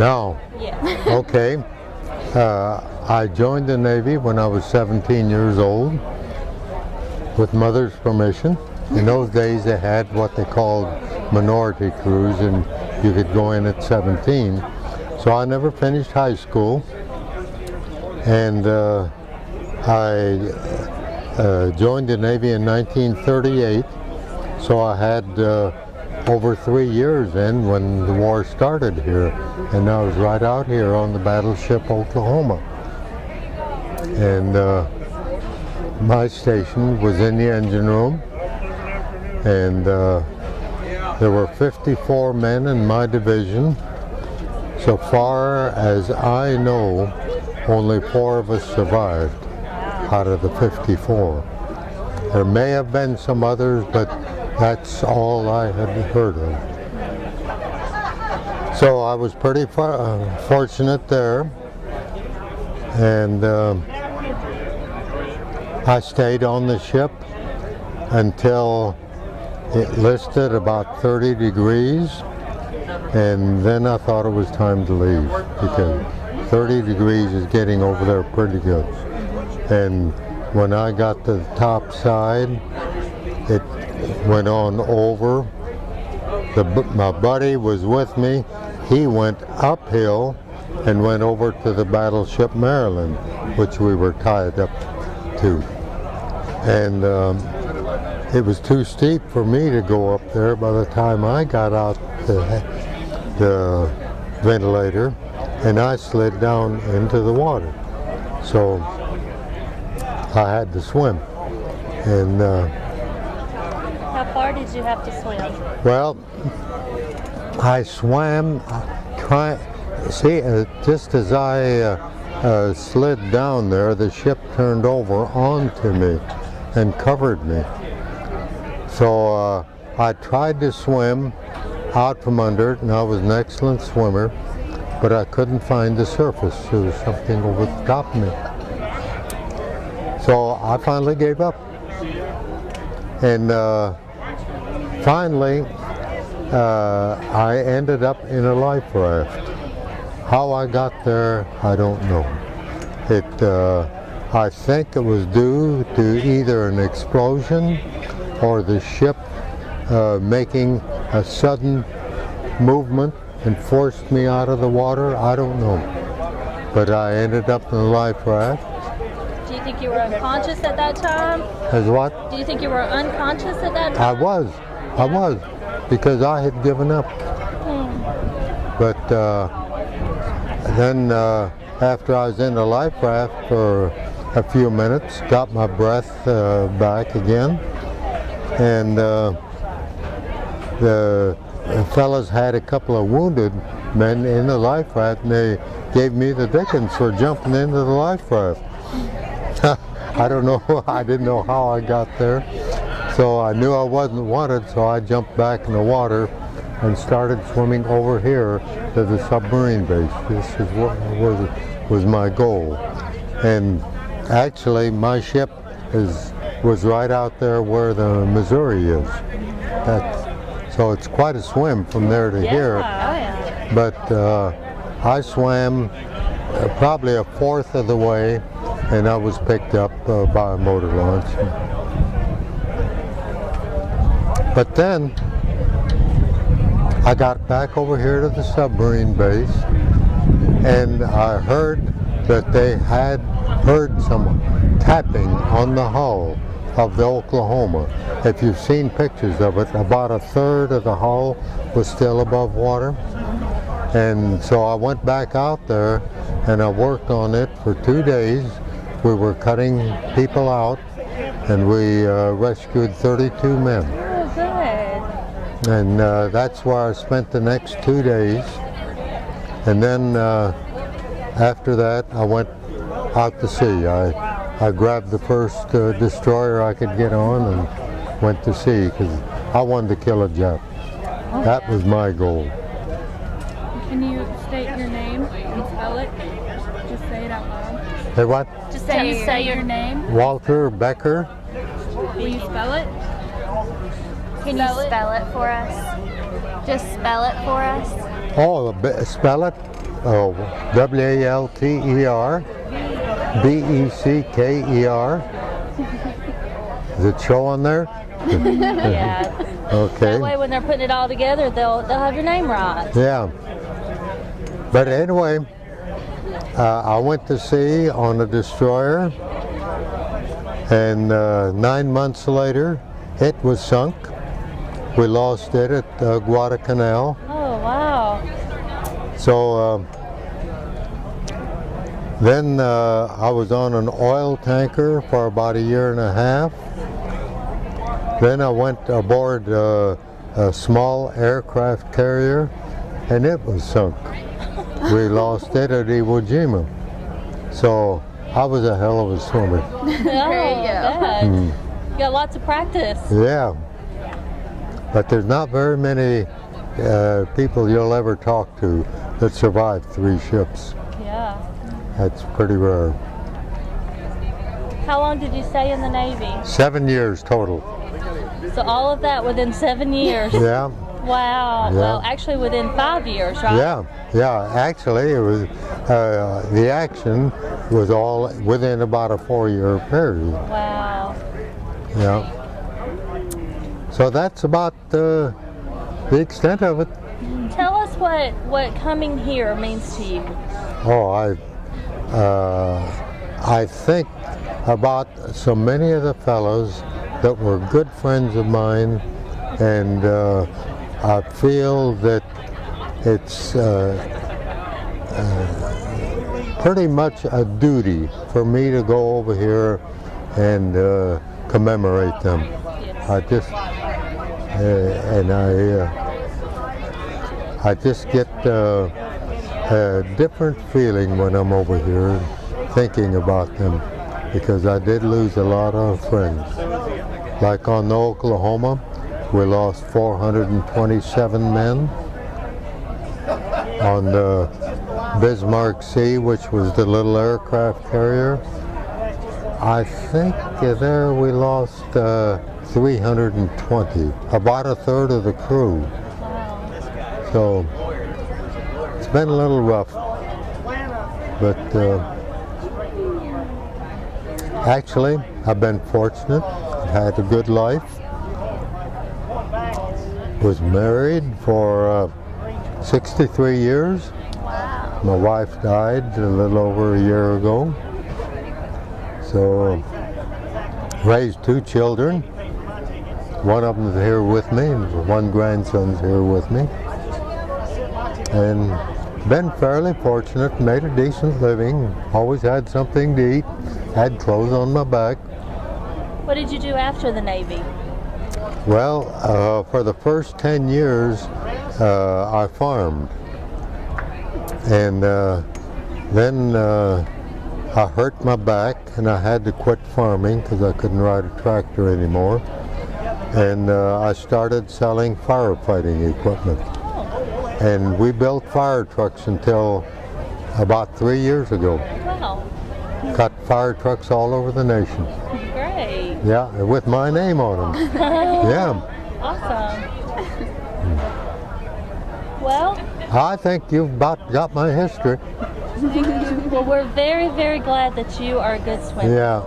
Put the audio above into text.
No. Yeah. Okay. I joined the Navy when I was 17 years old with mother's permission. In those days they had what they called minority crews, and you could go in at 17. So I never finished high school, and I joined the Navy in 1938. So I had over 3 years in when the war started here, and I was right out here on the battleship Oklahoma. And my station was in the engine room, and there were 54 men in my division. So far as I know, only 4 of us survived out of the 54. There may have been some others, but that's all I had heard of. So I was pretty fortunate there, and I stayed on the ship until it listed about 30 degrees, and then I thought it was time to leave, because 30 degrees is getting over there pretty good. And when I got to the top side, it went on over. My buddy was with me. He went uphill and went over to the battleship Maryland, which we were tied up to. And it was too steep for me to go up there. By the time I got out the ventilator, and I slid down into the water. So I had to swim. And How far did you have to swim? well, I swam, just as I slid down there, the ship turned over onto me and covered me. So I tried to swim out from under it, and I was an excellent swimmer, but I couldn't find the surface. There was something over the top of me. So I finally gave up. And finally, I ended up in a life raft. How I got there, I don't know. I think it was due to either an explosion or the ship making a sudden movement and forced me out of the water. I don't know. But I ended up in a life raft. Do you think you were unconscious at that time? As what? Do you think you were unconscious at that time? I was, because I had given up. But then after I was in the life raft for a few minutes, got my breath back again, and the fellas had a couple of wounded men in the life raft, and they gave me the dickens for jumping into the life raft. I don't know, I didn't know how I got there. So I knew I wasn't wanted, so I jumped back in the water and started swimming over here to the submarine base. This is what was my goal. And actually my ship was right out there where the Missouri is. So it's quite a swim from there to here. But I swam probably a fourth of the way, and I was picked up by a motor launch. But then I got back over here to the submarine base, and I heard that they had heard some tapping on the hull of the Oklahoma. If you've seen pictures of it, about a third of the hull was still above water. And so I went back out there and I worked on it for 2 days. We were cutting people out, and we rescued 32 men. Oh, good. And that's where I spent the next 2 days. And then after that, I went out to sea. I grabbed the first destroyer I could get on and went to sea, because I wanted to kill a Jap. That was my goal. Can you state your name and spell it? Just say it out loud. Hey, what? Just say your name. Walter Becker. Will you spell it? Can you spell it for us? Just spell it for us. Oh, spell it? Walter Becker. Does it show on there? Yeah. Okay. That way, when they're putting it all together, they'll have your name right. Yeah. But anyway, I went to sea on a destroyer, and 9 months later, it was sunk. We lost it at Guadalcanal. Oh, wow. So then I was on an oil tanker for about a year and a half. Then I went aboard a small aircraft carrier, and it was sunk. We lost it at Iwo Jima. So I was a hell of a swimmer. There you go. You got lots of practice. Yeah. But there's not very many people you'll ever talk to that survived 3 ships. Yeah. That's pretty rare. How long did you stay in the Navy? 7 years total. So all of that within 7 years? Yeah. Wow. Yeah. Well, actually within 5 years, right? Yeah. Actually, it was the action was all within about a 4-year period. Wow. Yeah. So that's about the extent of it. Tell us what coming here means to you. Oh, I think about so many of the fellows that were good friends of mine, and I feel that it's pretty much a duty for me to go over here and commemorate them. I just I just get a different feeling when I'm over here thinking about them, because I did lose a lot of friends. Like on the Oklahoma, we lost 427 men. On the Bismarck Sea, which was the little aircraft carrier, I think there we lost 320, about a third of the crew. So it's been a little rough, but actually I've been fortunate. Had a good life. Was married for 63 years. Wow. My wife died a little over a year ago. So raised 2 children. One of them is here with me, and 1 grandson's here with me. And been fairly fortunate, made a decent living, always had something to eat, had clothes on my back. What did you do after the Navy? Well, for the first 10 years, I farmed. And then I hurt my back, and I had to quit farming because I couldn't ride a tractor anymore. And I started selling firefighting equipment. And we built fire trucks until about 3 years ago. Wow. Got fire trucks all over the nation. Great. Yeah, with my name on them. Yeah. Awesome. Well, I think you've about got my history. well, we're very, very glad that you are a good swimmer. Yeah,